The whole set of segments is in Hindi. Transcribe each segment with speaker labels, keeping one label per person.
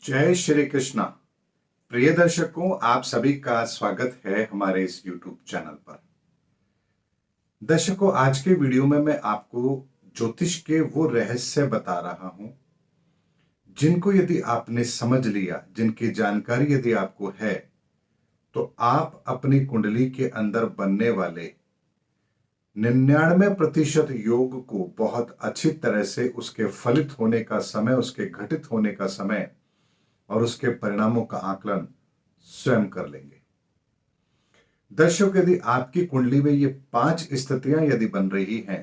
Speaker 1: जय श्री कृष्णा। प्रिय दर्शकों, आप सभी का स्वागत है हमारे इस YouTube चैनल पर। दर्शकों, आज के वीडियो में मैं आपको ज्योतिष के वो रहस्य बता रहा हूं जिनको यदि आपने समझ लिया, जिनकी जानकारी यदि आपको है, तो आप अपनी कुंडली के अंदर बनने वाले 99% योग को बहुत अच्छी तरह से उसके फलित होने का समय, उसके घटित होने का समय और उसके परिणामों का आकलन स्वयं कर लेंगे। दर्शक, यदि आपकी कुंडली में ये 5 स्थितियां यदि बन रही हैं,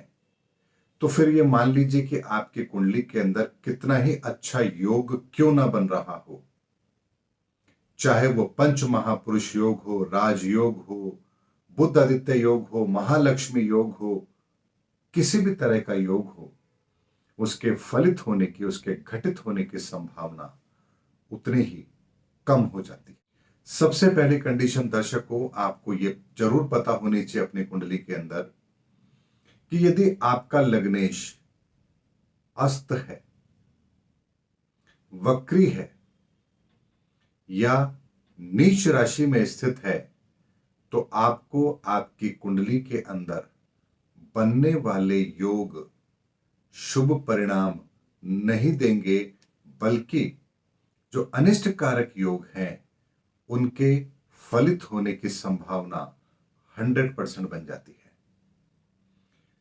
Speaker 1: तो फिर ये मान लीजिए कि आपकी कुंडली के अंदर कितना ही अच्छा योग क्यों ना बन रहा हो। चाहे वो पंच महापुरुष योग हो, राजयोग हो, बुद्ध आदित्य योग हो, महालक्ष्मी योग हो, किसी भी तरह का योग हो, उसके फलित होने की, उसके घटित होने की संभावना उतनी ही कम हो जाती है। सबसे पहली कंडीशन दर्शकों, आपको ये जरूर पता होनी चाहिए अपनी कुंडली के अंदर कि यदि आपका लग्नेश अस्त है, वक्री है या नीच राशि में स्थित है, तो आपको आपकी कुंडली के अंदर बनने वाले योग शुभ परिणाम नहीं देंगे, बल्कि जो अनिष्ट कारक योग हैं उनके फलित होने की संभावना 100% बन जाती है।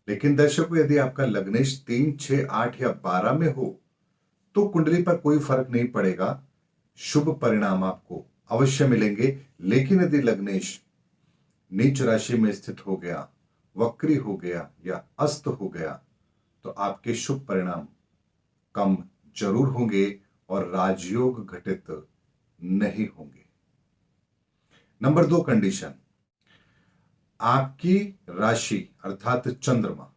Speaker 1: लेकिन दर्शकों, यदि आपका लग्नेश 3, 6, 8 या 12 में हो तो कुंडली पर कोई फर्क नहीं पड़ेगा, शुभ परिणाम आपको अवश्य मिलेंगे। लेकिन यदि लग्नेश नीच राशि में स्थित हो गया, वक्री हो गया या अस्त हो गया, तो आपके शुभ परिणाम कम जरूर होंगे और राजयोग घटित नहीं होंगे। नंबर 2 कंडीशन, आपकी राशि अर्थात चंद्रमा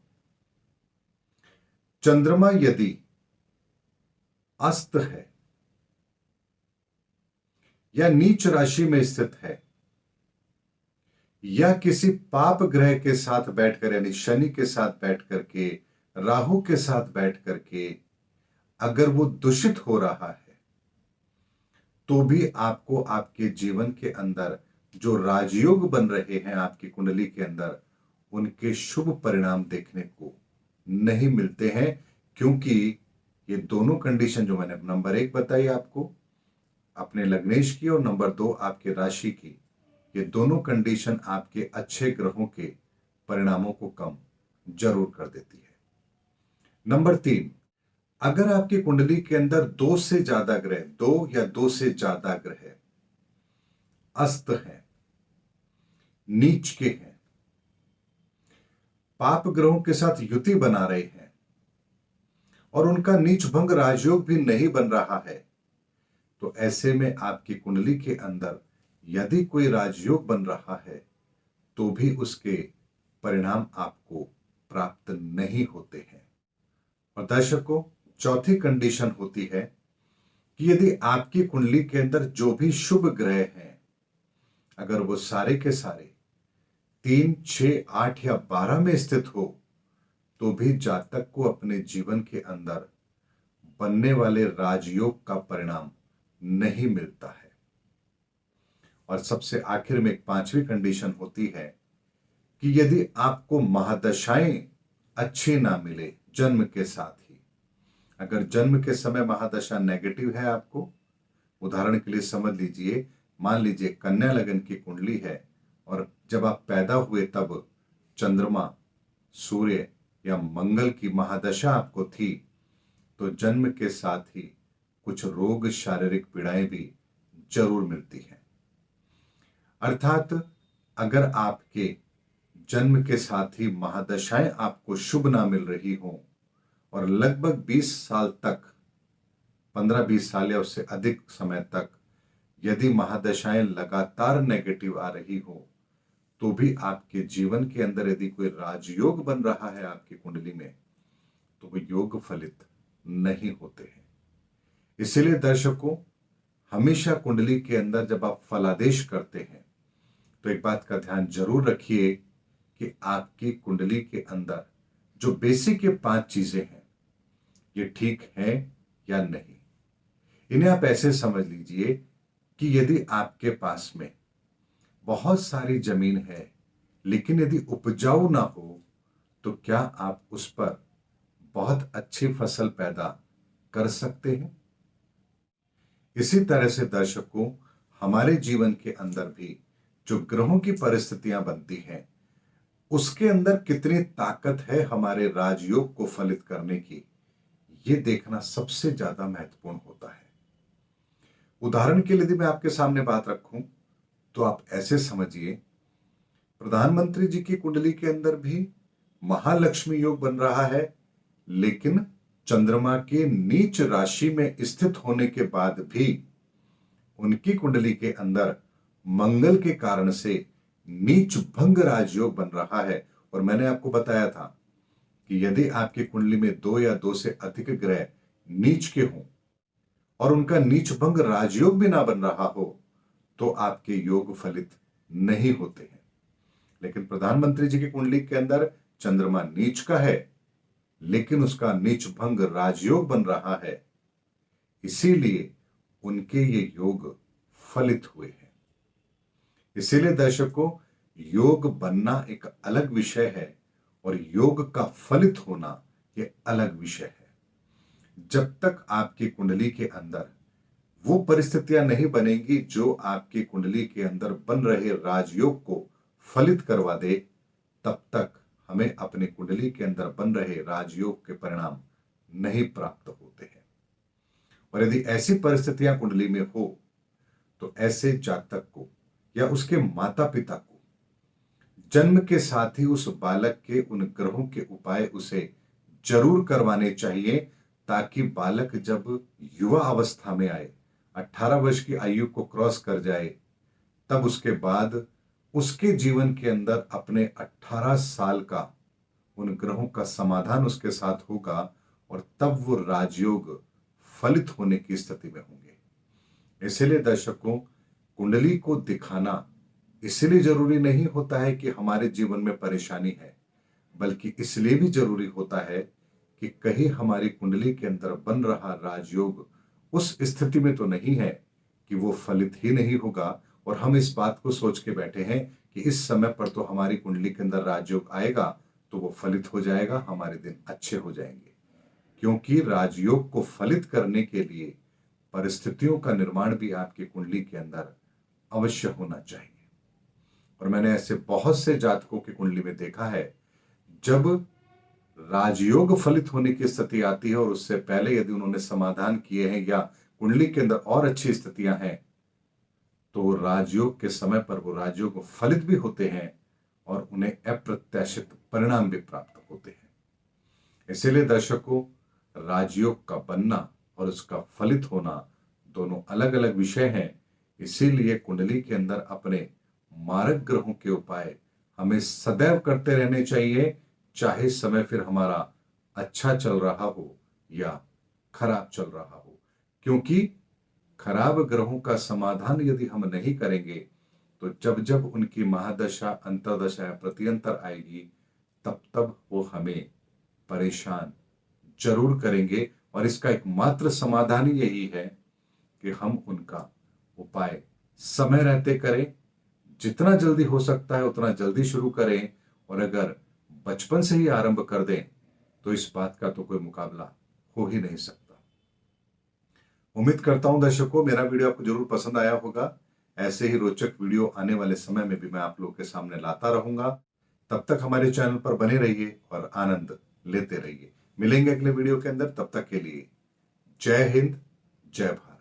Speaker 1: चंद्रमा यदि अस्त है या नीच राशि में स्थित है या किसी पाप ग्रह के साथ बैठकर, यानी शनि के साथ बैठ करके, राहु के साथ बैठ करके अगर वो दूषित हो रहा है, तो भी आपको आपके जीवन के अंदर जो राजयोग बन रहे हैं आपकी कुंडली के अंदर, उनके शुभ परिणाम देखने को नहीं मिलते हैं। क्योंकि ये दोनों कंडीशन जो मैंने नंबर 1 बताई आपको अपने लग्नेश की और नंबर 2 आपके राशि की, ये दोनों कंडीशन आपके अच्छे ग्रहों के परिणामों को कम जरूर कर देती है। नंबर 3, अगर आपकी कुंडली के अंदर 2 से ज्यादा ग्रह, 2 या 2 से ज्यादा ग्रह अस्त हैं, नीच के हैं, पाप ग्रहों के साथ युति बना रहे हैं और उनका नीच भंग राजयोग भी नहीं बन रहा है, तो ऐसे में आपकी कुंडली के अंदर यदि कोई राजयोग बन रहा है तो भी उसके परिणाम आपको प्राप्त नहीं होते हैं। और दर्शकों, चौथी कंडीशन होती है कि यदि आपकी कुंडली के अंदर जो भी शुभ ग्रह हैं, अगर वो सारे के सारे 3, 6, 8 या 12 में स्थित हो, तो भी जातक को अपने जीवन के अंदर बनने वाले राजयोग का परिणाम नहीं मिलता है। और सबसे आखिर में एक 5वीं कंडीशन होती है कि यदि आपको महादशाएं अच्छी ना मिले जन्म के साथ ही, अगर जन्म के समय महादशा नेगेटिव है आपको, उदाहरण के लिए समझ लीजिए, मान लीजिए कन्या लगन की कुंडली है और जब आप पैदा हुए तब चंद्रमा, सूर्य या मंगल की महादशा आपको थी, तो जन्म के साथ ही कुछ रोग, शारीरिक पीड़ाएं भी जरूर मिलती हैं। अर्थात अगर आपके जन्म के साथ ही महादशाएं आपको शुभ ना मिल रही हो और लगभग 20 साल तक, 15-20 साल या उससे अधिक समय तक यदि महादशाएं लगातार नेगेटिव आ रही हो, तो भी आपके जीवन के अंदर यदि कोई राजयोग बन रहा है आपकी कुंडली में, तो वो योग फलित नहीं होते हैं। इसलिए दर्शकों, हमेशा कुंडली के अंदर जब आप फलादेश करते हैं तो एक बात का ध्यान जरूर रखिए कि आपकी कुंडली के अंदर जो बेसिक ये 5 चीजें हैं, ये ठीक है या नहीं। इन्हें आप ऐसे समझ लीजिए कि यदि आपके पास में बहुत सारी जमीन है लेकिन यदि उपजाऊ ना हो तो क्या आप उस पर बहुत अच्छी फसल पैदा कर सकते हैं? इसी तरह से दर्शकों, हमारे जीवन के अंदर भी जो ग्रहों की परिस्थितियां बनती हैं उसके अंदर कितनी ताकत है हमारे राजयोग को फलित करने की, ये देखना सबसे ज्यादा महत्वपूर्ण होता है। उदाहरण के लिए यदि मैं आपके सामने बात रखूं तो आप ऐसे समझिए, प्रधानमंत्री जी की कुंडली के अंदर भी महालक्ष्मी योग बन रहा है, लेकिन चंद्रमा के नीच राशि में स्थित होने के बाद भी उनकी कुंडली के अंदर मंगल के कारण से नीच भंग राजयोग बन रहा है। और मैंने आपको बताया था कि यदि आपकी कुंडली में 2 या 2 से अधिक ग्रह नीच के हों और उनका नीच भंग राजयोग भी ना बन रहा हो तो आपके योग फलित नहीं होते हैं। लेकिन प्रधानमंत्री जी की कुंडली के अंदर चंद्रमा नीच का है लेकिन उसका नीच भंग राजयोग बन रहा है, इसीलिए उनके ये योग फलित हुए हैं। इसीलिए दर्शकों, योग बनना एक अलग विषय है और योग का फलित होना यह अलग विषय है। जब तक आपकी कुंडली के अंदर वो परिस्थितियां नहीं बनेंगी जो आपकी कुंडली के अंदर बन रहे राजयोग को फलित करवा दे, तब तक हमें अपनी कुंडली के अंदर बन रहे राजयोग के परिणाम नहीं प्राप्त होते हैं। और यदि ऐसी परिस्थितियां कुंडली में हो तो ऐसे जातक को या उसके माता पिता को जन्म के साथ ही उस बालक के उन ग्रहों के उपाय उसे जरूर करवाने चाहिए, ताकि बालक जब युवा अवस्था में आए, 18 वर्ष की आयु को क्रॉस कर जाए, तब उसके बाद उसके जीवन के अंदर अपने 18 साल का उन ग्रहों का समाधान उसके साथ होगा और तब वो राजयोग फलित होने की स्थिति में होंगे। इसलिए दर्शकों, कुंडली को दिखाना इसलिए जरूरी नहीं होता है कि हमारे जीवन में परेशानी है, बल्कि इसलिए भी जरूरी होता है कि कहीं हमारी कुंडली के अंदर बन रहा राजयोग उस स्थिति में तो नहीं है कि वो फलित ही नहीं होगा और हम इस बात को सोच के बैठे हैं कि इस समय पर तो हमारी कुंडली के अंदर राजयोग आएगा तो वो फलित हो जाएगा, हमारे दिन अच्छे हो जाएंगे। क्योंकि राजयोग को फलित करने के लिए परिस्थितियों का निर्माण भी आपकी कुंडली के अंदर अवश्य होना चाहिए। और मैंने ऐसे बहुत से जातकों की कुंडली में देखा है, जब राजयोग फलित होने की स्थिति आती है और उससे पहले यदि उन्होंने समाधान किए हैं या कुंडली के अंदर और अच्छी स्थितियां हैं, तो राजयोग के समय पर वो राजयोग फलित भी होते हैं और उन्हें अप्रत्याशित परिणाम भी प्राप्त होते हैं। इसीलिए दर्शकों, राजयोग का बनना और उसका फलित होना दोनों अलग अलग विषय हैं। इसीलिए कुंडली के अंदर अपने मारक ग्रहों के उपाय हमें सदैव करते रहने चाहिए, चाहे समय फिर हमारा अच्छा चल रहा हो या खराब चल रहा हो। क्योंकि खराब ग्रहों का समाधान यदि हम नहीं करेंगे तो जब जब उनकी महादशा, अंतर्दशा या प्रत्यंतर आएगी, तब तब वो हमें परेशान जरूर करेंगे। और इसका एकमात्र समाधान ही यही है कि हम उनका उपाय समय रहते करें, जितना जल्दी हो सकता है उतना जल्दी शुरू करें। और अगर बचपन से ही आरंभ कर दें तो इस बात का तो कोई मुकाबला हो ही नहीं सकता। उम्मीद करता हूं दर्शकों, मेरा वीडियो आपको जरूर पसंद आया होगा। ऐसे ही रोचक वीडियो आने वाले समय में भी मैं आप लोगों के सामने लाता रहूंगा। तब तक हमारे चैनल पर बने रहिए और आनंद लेते रहिए। मिलेंगे अगले वीडियो के अंदर, तब तक के लिए जय हिंद, जय भारत।